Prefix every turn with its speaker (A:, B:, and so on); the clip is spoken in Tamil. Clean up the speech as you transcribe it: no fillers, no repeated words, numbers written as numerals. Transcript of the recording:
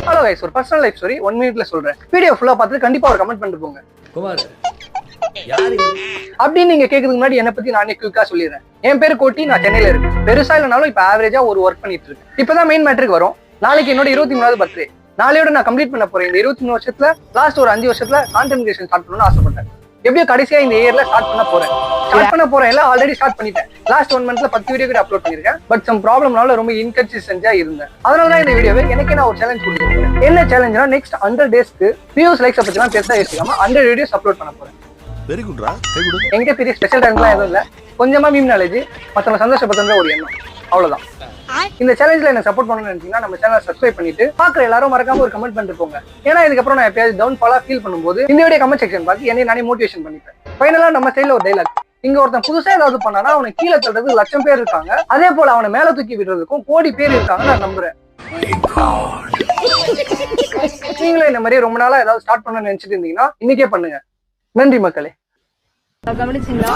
A: ஹலோ கைஸ், ஒரு பர்சனல் லைஃப் ஸ்டோரி 1 மினிட்ல சொல்றேன். வீடியோ ஃபுல்லா பார்த்துட்டு கண்டிப்பா ஒரு கமெண்ட் பண்ணிட்டு போங்க.
B: குமார் யாரு
A: அப்படின்னு நீங்க கேட்கறதுக்கு முன்னாடி என்னை பத்தி நானே குயிக்கா சொல்லிடுறேன். என் பேரு கோட்டி, நான் சென்னையில இருக்கேன். பெருசா இல்லைனாலும் இப்ப ஆவரேஜா ஒரு ஒர்க் பண்ணிட்டு இருக்கேன். இப்பதான் மெயின் மேட்ருக்கு வரும். நாளைக்கு என்னோட 23வது பர்த்டே. நாளையோட நான் கம்ப்ளீட் பண்ண போறேன். இந்த 23 வருஷத்துல லாஸ்ட் ஒரு 5 வருஷத்துல கான்டென்ட் கிரியேஷன் ஸ்டார்ட் பண்ணணும்னு ஆசைப்பட்டேன். எப்படியோ கடைசியா இந்த இயர்ல ஸ்டார்ட் பண்ண போறேன். ஆல்ரெடி ஸ்டார்ட் பண்ணிட்டேன். லாஸ்ட் 1 மந்த்ல 10 வீடியோ கூட அப்லோட் பண்ணிருக்கேன். பட் சம் ப்ராப்ளம்னால ரொம்ப இன்கன்சிஸ்டன்டா இருந்தேன். அதனாலதான் இந்த வீடியோவை எனக்கு நான் ஒரு சேலஞ்ச் கொடுத்துருக்கேன். என்ன சேலஞ்ச்னா நெக்ஸ்ட் 100 டேஸ்க்கு வியூஸ் லைக்ஸ் பத்திலாம் பெருசா யோசிக்காம 100 வீடியோஸ் அப்லோட் பண்ண போறேன்.
B: வெரி குட்ரா.
A: எங்க பெரிய ஸ்பெஷல் டேலண்ட்லாம் எதுவும் இல்ல, கொஞ்சமா மீம் நாலேஜ், மத்தவங்க சந்தோஷப்படுத்துற ஒரு எண்ணம், அவ்வளவுதான். இந்த சேலஞ்சில் என்ன சப்போர்ட் பண்ணணும்னு நினைச்சீங்கன்னா நம்ம சேனலை சப்ஸ்கிரைப் பண்ணிட்டு பாக்குற எல்லாரும் மறக்காம ஒரு கமெண்ட் பண்ணிட்டு போங்க. ஏன்னா இதுக்கப்புறம் நான் எப்பயாவது டவுன் ஃபாலா ஃபீல் பண்ணும்போது இந்த வீடியோ கமெண்ட் செக்ஷன் பார்த்து என்னை நானே மோட்டிவேஷன் பண்ணிப்பேன். ஃபைனலா நம்ம ஸ்டைல ஒரு டைலாக், இங்க ஒருத்தன் புதுசா ஏதாவது பண்ணானா அவனை கீழே தள்ளுறதுக்கு 1,00,000 பேர் இருக்காங்க, அதே போல அவனை மேல தூக்கி விடுறதுக்கும் கோடி பேர் இருக்காங்க நான் நம்புறேன். நீங்களும் இந்த மாதிரி ரொம்ப நாளா ஏதாவது ஸ்டார்ட் பண்ணணும்னு நினைச்சிட்டு இருந்தீங்கன்னா இன்னைக்கே பண்ணுங்க. நன்றி மக்களே.
C: கவனிச்சிங்களா?